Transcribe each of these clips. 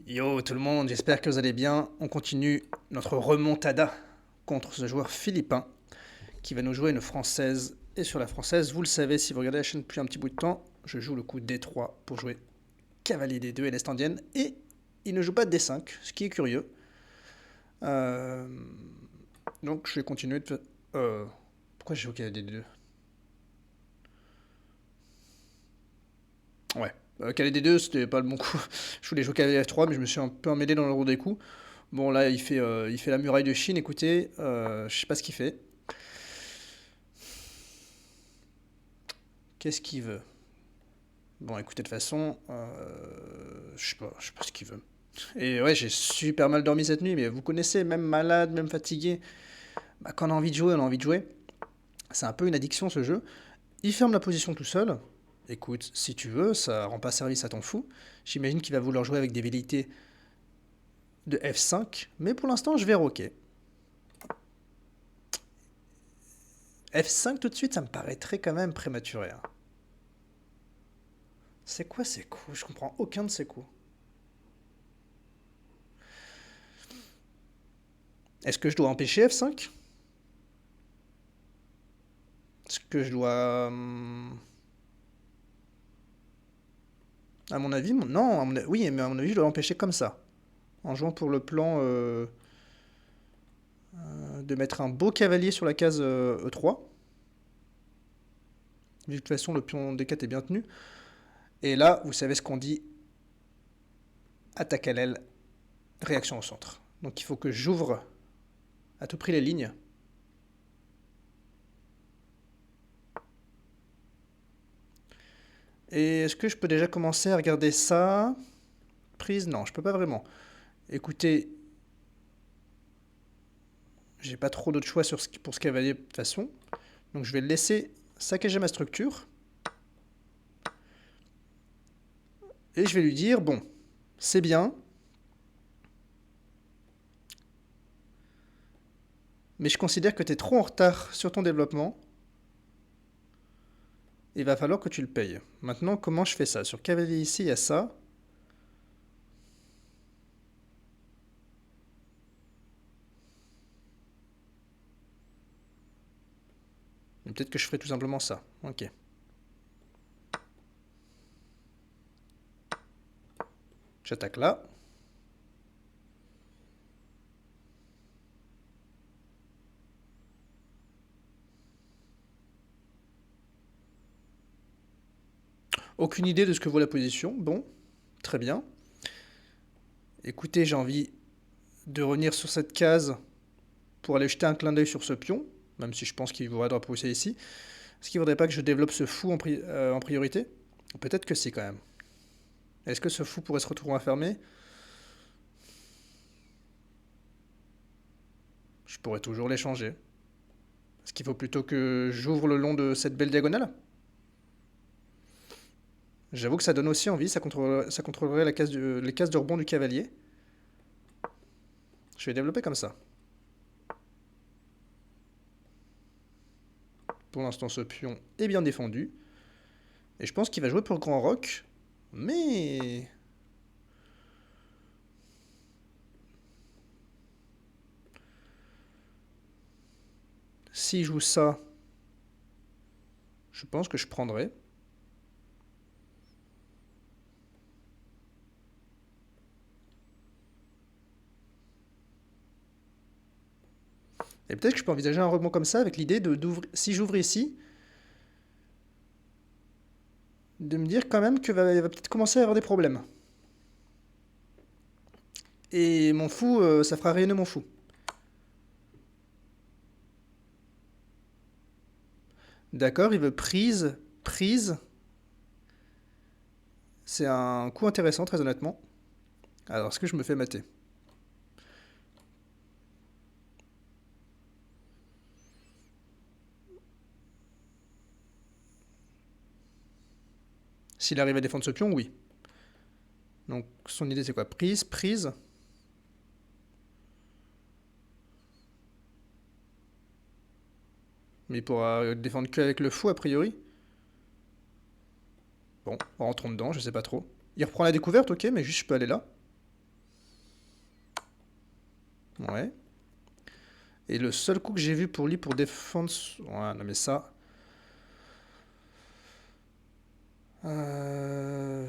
Yo tout le monde, j'espère que vous allez bien. On continue notre remontada contre ce joueur philippin qui va nous jouer une française. Et sur la française, vous le savez si vous regardez la chaîne depuis un petit bout de temps, je joue le coup D3 pour jouer cavalier D2 et l'Est indienne. Et il ne joue pas de D5, ce qui est curieux. Euh, Donc je vais continuer de... Pourquoi j'ai joué cavalier D2? Ouais. Cavalier D2, c'était pas le bon coup. Je voulais jouer cavalier F3, mais je me suis un peu emmêlé dans le l'ordre des coups. Bon, là, il fait la muraille de Chine. Écoutez, je sais pas ce qu'il fait. Qu'est-ce qu'il veut? Bon, écoutez, de toute façon, je sais pas ce qu'il veut. Et ouais, j'ai super mal dormi cette nuit, mais vous connaissez, même malade, même fatigué, bah, quand on a envie de jouer, on a envie de jouer. C'est un peu une addiction ce jeu. Il ferme la position tout seul. Écoute, si tu veux, ça rend pas service à ton fou. J'imagine qu'il va vouloir jouer avec des velléités de F5, mais pour l'instant, je vais roquer. F5 tout de suite, ça me paraîtrait quand même prématuré, hein. C'est quoi ces coups? Je comprends aucun de ces coups. Est-ce que je dois empêcher F5? Est-ce que je dois... À mon avis, non, oui, mais à mon avis, je dois l'empêcher comme ça. En jouant pour le plan de mettre un beau cavalier sur la case E3. De toute façon, le pion D4 est bien tenu. Et là, vous savez ce qu'on dit, attaque à l'aile, réaction au centre. Donc il faut que j'ouvre à tout prix les lignes. Et est-ce que je peux déjà commencer à regarder ça? Prise? Non, je peux pas vraiment. Écoutez, j'ai pas trop d'autres choix pour ce cavalier de toute façon. Donc je vais le laisser saccager ma structure. Et je vais lui dire, bon, c'est bien, mais je considère que tu es trop en retard sur ton développement. Il va falloir que tu le payes. Maintenant, comment je fais ça? Sur cavalier ici, il y a ça. Peut-être que je ferai tout simplement ça. Ok. J'attaque là. Aucune idée de ce que vaut la position. Bon, très bien. Écoutez, j'ai envie de revenir sur cette case pour aller jeter un clin d'œil sur ce pion, même si je pense qu'il vaudrait de repousser ici. Est-ce qu'il ne faudrait pas que je développe ce fou en priorité? Peut-être que si quand même. Est-ce que ce fou pourrait se retrouver enfermé? Je pourrais toujours l'échanger. Est-ce qu'il faut plutôt que j'ouvre le long de cette belle diagonale? J'avoue que ça donne aussi envie, ça contrôlerait les cases de rebond du cavalier. Je vais développer comme ça. Pour l'instant, ce pion est bien défendu. Et je pense qu'il va jouer pour grand roc. Mais... s'il joue ça, je pense que je prendrai. Et peut-être que je peux envisager un rebond comme ça avec l'idée d'ouvrir. Si j'ouvre ici, de me dire quand même qu'il va peut-être commencer à y avoir des problèmes. Et mon fou, ça fera rayonner mon fou. D'accord, il veut prise, prise. C'est un coup intéressant, très honnêtement. Alors, est-ce que je me fais mater? S'il arrive à défendre ce pion, oui. Donc, son idée, c'est quoi? Prise, prise. Mais il pourra défendre qu'avec le fou, a priori. Bon, rentrons dedans, je sais pas trop. Il reprend la découverte, ok, mais juste je peux aller là. Ouais. Et le seul coup que j'ai vu pour lui pour défendre... Ouais, non mais ça...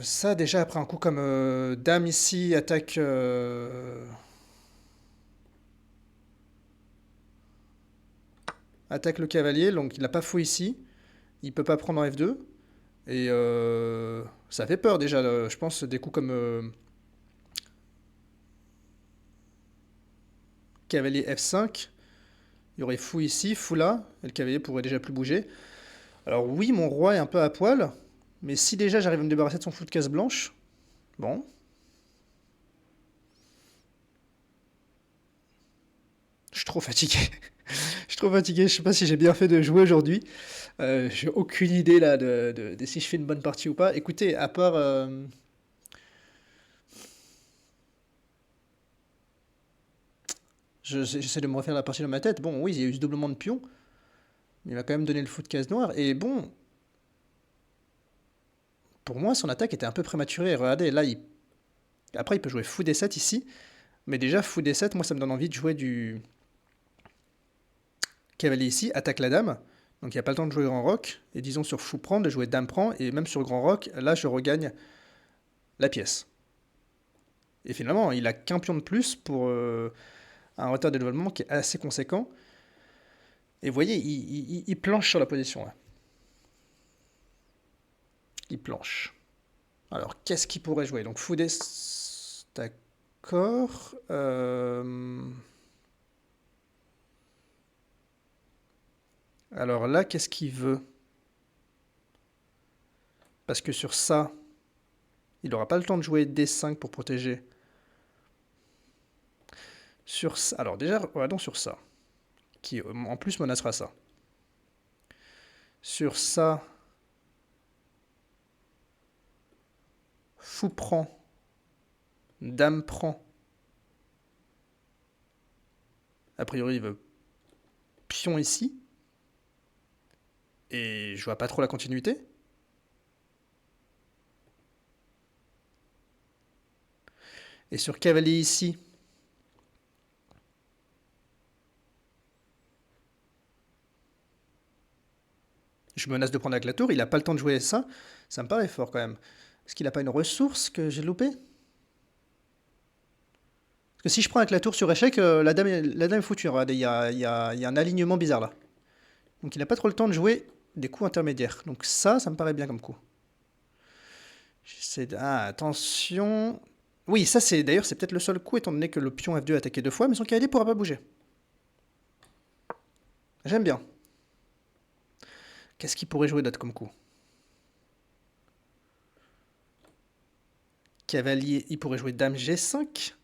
Ça déjà après un coup comme Dame ici attaque... attaque le cavalier, donc il n'a pas fou ici. Il peut pas prendre en F2. Et ça fait peur déjà, je pense, des coups comme cavalier F5. Il y aurait fou ici, fou là, et le cavalier pourrait déjà plus bouger. Alors oui, mon roi est un peu à poil, mais si déjà j'arrive à me débarrasser de son fou de case blanche, bon, je suis trop fatigué. Je suis trop fatigué, je sais pas si j'ai bien fait de jouer aujourd'hui. J'ai aucune idée là de si je fais une bonne partie ou pas. Écoutez, à part... j'essaie de me refaire la partie dans ma tête. Bon, oui, il y a eu ce doublement de pion, mais il m'a quand même donné le fou de case noire. Et bon, pour moi, son attaque était un peu prématurée. Regardez, là, après, il peut jouer fou D7 ici. Mais déjà, fou D7, moi, ça me donne envie de jouer du cavalier ici, attaque la dame. Donc, il n'y a pas le temps de jouer grand roc. Et disons, sur fou prend, de jouer dame prend. Et même sur grand roc, là, je regagne la pièce. Et finalement, il a qu'un pion de plus pour un retard de développement qui est assez conséquent. Et vous voyez, il planche sur la position, là. Il planche. Alors, qu'est-ce qu'il pourrait jouer? Donc, fou D... D'accord. Alors là, qu'est-ce qu'il veut? Parce que sur ça, il n'aura pas le temps de jouer D5 pour protéger. Sur ça, alors déjà, regardons sur ça, qui en plus menacera ça. Sur ça, fou prend, dame prend. A priori, il veut pion ici. Et je vois pas trop la continuité. Et sur cavalier ici, je menace de prendre avec la tour. Il n'a pas le temps de jouer ça. Ça me paraît fort quand même. Est-ce qu'il n'a pas une ressource que j'ai loupée? Parce que si je prends avec la tour sur échec, la dame est foutue. Regardez, il y a un alignement bizarre là. Donc il n'a pas trop le temps de jouer des coups intermédiaires. Donc ça me paraît bien comme coup. J'essaie de... Ah, attention. Oui, ça c'est d'ailleurs c'est peut-être le seul coup étant donné que le pion F2 a attaqué deux fois, mais son cavalier pourra pas bouger. J'aime bien. Qu'est-ce qu'il pourrait jouer d'autre comme coup? Cavalier, il pourrait jouer dame G5.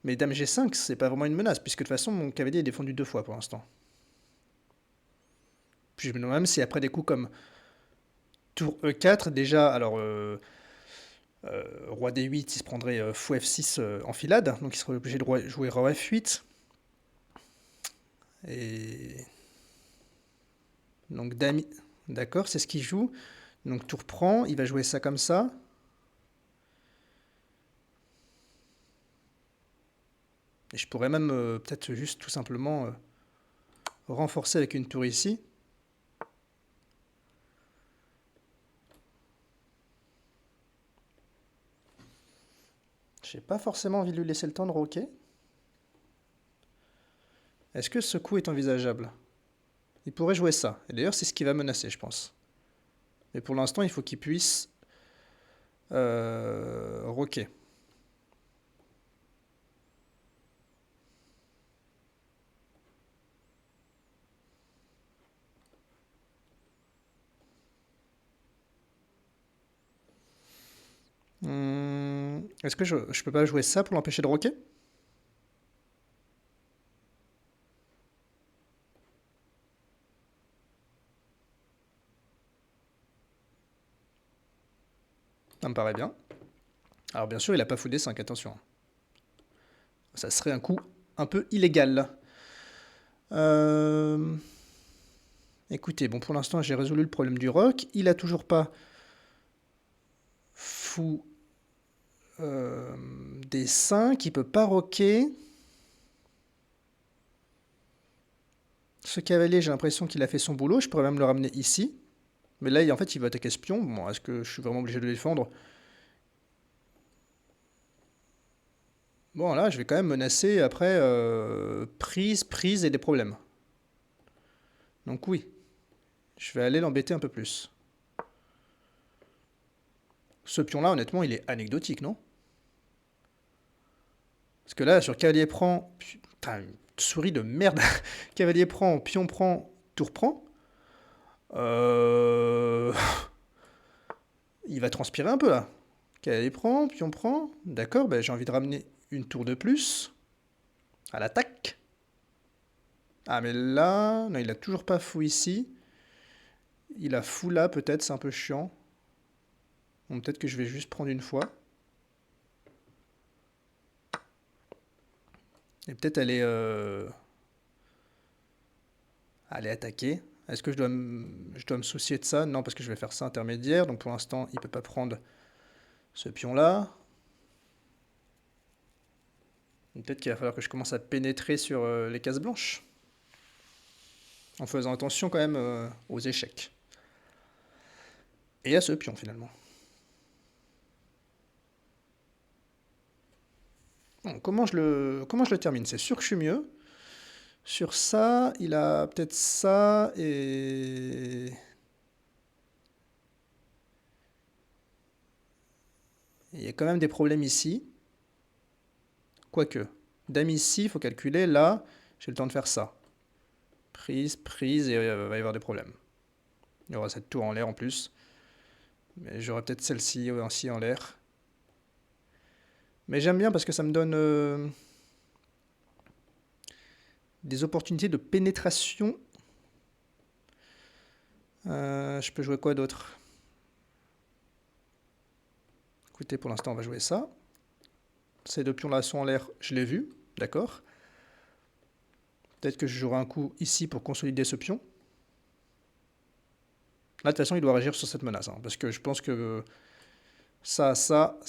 Mais dame G5, c'est pas vraiment une menace, puisque de toute façon mon cavalier est défendu deux fois pour l'instant. Puis je me demande même si après des coups comme tour E4, déjà, alors roi D8, il se prendrait fou F6 en filade, donc il serait obligé de jouer roi F8. Et donc dame, d'accord, c'est ce qu'il joue. Donc tour prend, il va jouer ça comme ça. Et je pourrais même peut-être juste tout simplement renforcer avec une tour ici. J'ai pas forcément envie de lui laisser le temps de roquer. Est-ce que ce coup est envisageable? Il pourrait jouer ça. Et d'ailleurs, c'est ce qui va menacer, je pense. Mais pour l'instant, il faut qu'il puisse roquer. Est-ce que je peux pas jouer ça pour l'empêcher de roquer? Ça me paraît bien. Alors bien sûr, il a pas fou D5, attention. Ça serait un coup un peu illégal. Euh, Écoutez, bon pour l'instant j'ai résolu le problème du roc. Il a toujours pas fou D5, il peut pas roquer. Ce cavalier, j'ai l'impression qu'il a fait son boulot. Je pourrais même le ramener ici. Mais là, en fait, il va attaquer ce pion. Bon, est-ce que je suis vraiment obligé de le défendre? Bon, là, je vais quand même menacer après prise et des problèmes. Donc oui, je vais aller l'embêter un peu plus. Ce pion-là, honnêtement, il est anecdotique, non? Parce que là, sur cavalier prend... Putain, une souris de merde. Cavalier prend, pion prend, tour prend. Euh... Il va transpirer un peu, là. Cavalier prend, pion prend. D'accord, ben, j'ai envie de ramener une tour de plus à l'attaque. Ah, mais là... Non, il a toujours pas fou ici. Il a fou là, peut-être, c'est un peu chiant. Bon, peut-être que je vais juste prendre une fois. Et peut-être aller attaquer. Est-ce que je dois me soucier de ça? Non, parce que je vais faire ça intermédiaire. Donc pour l'instant, il ne peut pas prendre ce pion-là. Peut-être qu'il va falloir que je commence à pénétrer sur les cases blanches. En faisant attention quand même aux échecs. Et à ce pion finalement. Bon, comment je le termine? C'est sûr que je suis mieux. Sur ça, il a peut-être ça et... Il y a quand même des problèmes ici. Quoique, dame ici, il faut calculer. Là, j'ai le temps de faire ça. Prise, et il va y avoir des problèmes. Il y aura cette tour en l'air en plus. Mais j'aurai peut-être celle-ci aussi en l'air. Mais j'aime bien parce que ça me donne des opportunités de pénétration. Je peux jouer quoi d'autre? Écoutez, pour l'instant, on va jouer ça. Ces deux pions-là sont en l'air, je l'ai vu, d'accord. Peut-être que je jouerai un coup ici pour consolider ce pion. Là, de toute façon, il doit réagir sur cette menace, hein, parce que je pense que ça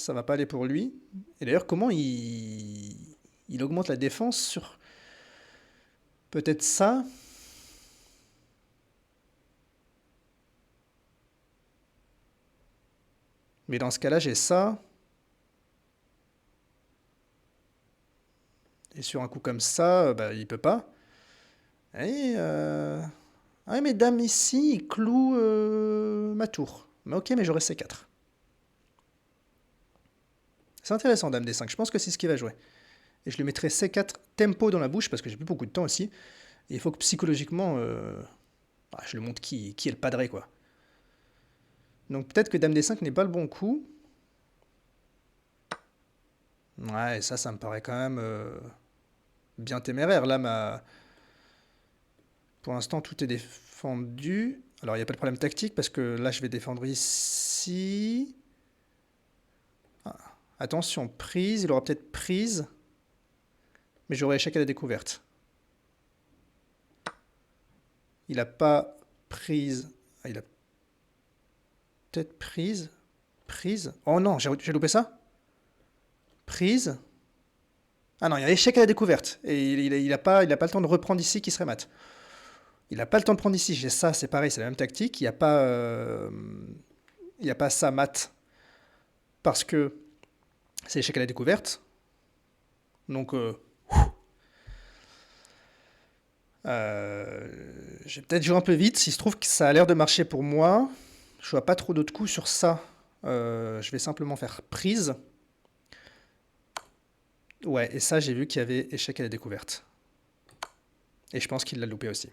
va pas aller pour lui. Et d'ailleurs, comment il augmente la défense sur peut-être ça? Mais dans ce cas-là, j'ai ça. Et sur un coup comme ça, bah, il peut pas. Et ah oui, mais dame ici, il cloue ma tour. Mais ok, mais j'aurai C4. C'est intéressant, dame D5. Je pense que c'est ce qu'il va jouer. Et je lui mettrai C4 tempo dans la bouche, parce que j'ai plus beaucoup de temps aussi. Et il faut que psychologiquement, je lui montre qui est le padré, quoi. Donc peut-être que dame D5 n'est pas le bon coup. Ouais, et ça me paraît quand même bien téméraire. Là, pour l'instant, tout est défendu. Alors, il n'y a pas de problème tactique, parce que là, je vais défendre ici. Ah, attention, prise. Il aura peut-être prise. Mais j'aurai échec à la découverte. Il n'a pas prise. Ah, il a peut-être prise. Prise. Oh non, j'ai loupé ça. Prise. Ah non, il y a échec à la découverte. Et il a pas le temps de reprendre ici qui serait mat. Il n'a pas le temps de prendre ici. J'ai ça, c'est pareil, c'est la même tactique. Il n'y a pas ça mat. Parce que c'est échec à la découverte. Donc, j'ai peut-être joué un peu vite. S'il se trouve que ça a l'air de marcher pour moi, je vois pas trop d'autres coups sur ça. Je vais simplement faire prise. Ouais, et ça, j'ai vu qu'il y avait échec à la découverte. Et je pense qu'il l'a loupé aussi.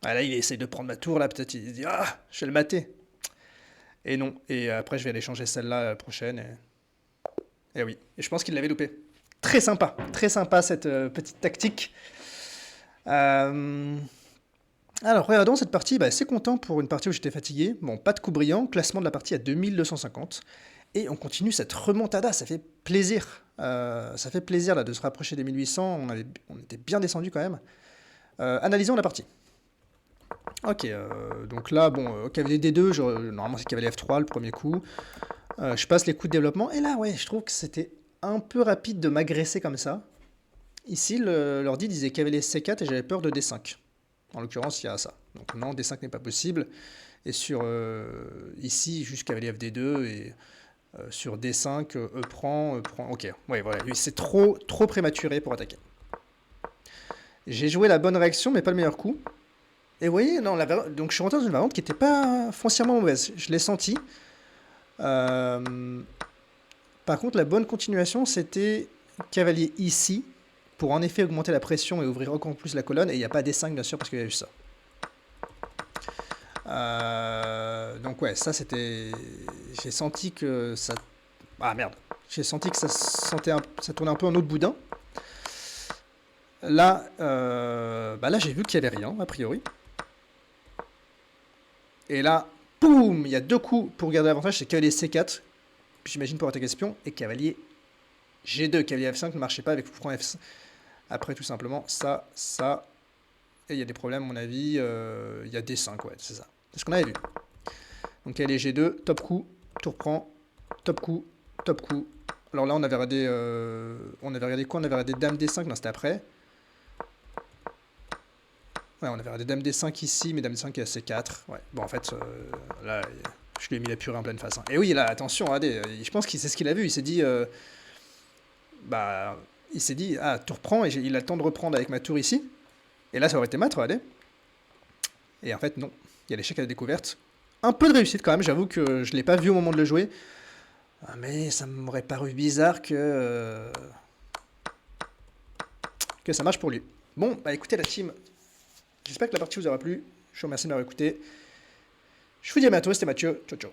Ah là, il essaye de prendre ma tour, là, peut-être il dit ah, je vais le mater. Et non. Et après, je vais aller changer celle-là la prochaine. Et oui. Et je pense qu'il l'avait loupé. Très sympa cette petite tactique. Euh, Alors, regardons cette partie. Bah, assez content pour une partie où j'étais fatigué. Bon, pas de coup brillant. Classement de la partie à 2250. Et on continue cette remontada. Ça fait plaisir. Ça fait plaisir là, de se rapprocher des 1800. On était bien descendu quand même. Analysons la partie. Ok, donc là, bon, cavalier D2, normalement c'est cavalier F3 le premier coup. Je passe les coups de développement, et là, ouais, je trouve que c'était un peu rapide de m'agresser comme ça. Ici, l'ordi disait cavalier C4 et j'avais peur de D5. En l'occurrence, il y a ça. Donc non, D5 n'est pas possible. Et sur ici, juste cavalier FD2 et sur D5, E prend, E prend. Ok, ouais, voilà. C'est trop prématuré pour attaquer. J'ai joué la bonne réaction, mais pas le meilleur coup. Et vous voyez, non, donc je suis rentré dans une variante qui n'était pas foncièrement mauvaise. Je l'ai senti. Par contre, la bonne continuation, c'était cavalier ici, pour en effet augmenter la pression et ouvrir encore plus la colonne. Et il n'y a pas D5, bien sûr, parce qu'il y a eu ça. Donc ouais, ça c'était... J'ai senti que ça... Ah merde. J'ai senti que ça tournait un peu en eau de boudin. Là, là j'ai vu qu'il n'y avait rien, a priori. Et là, boum, il y a 2 coups pour garder l'avantage, c'est cavalier C4, j'imagine pour attaquer espion, et cavalier G2, cavalier F5 ne marchait pas avec franc F5. Après tout simplement, ça, et il y a des problèmes à mon avis, il y a D5, ouais, c'est ça. C'est ce qu'on avait vu. Donc cavalier G2, top coup, tour prend, top coup, top coup. Alors là on avait regardé quoi? On avait regardé dame D5, non c'était après. Ouais, on avait regardé dame D5 ici, mais dame D5 est à C4. Ouais. Bon, en fait, là, je lui ai mis la purée en pleine face. Hein. Et oui, là, attention, regardez, je pense que c'est ce qu'il a vu. Il s'est dit, ah, tour prend, et il a le temps de reprendre avec ma tour ici. Et là, ça aurait été mat, regardez. Et en fait, non. Il y a l'échec à la découverte. Un peu de réussite quand même, j'avoue que je ne l'ai pas vu au moment de le jouer. Mais ça m'aurait paru bizarre que ça marche pour lui. Bon, bah écoutez la team, j'espère que la partie vous aura plu. Je vous remercie de m'avoir écouté. Je vous dis à bientôt, c'était Mathieu. Ciao, ciao.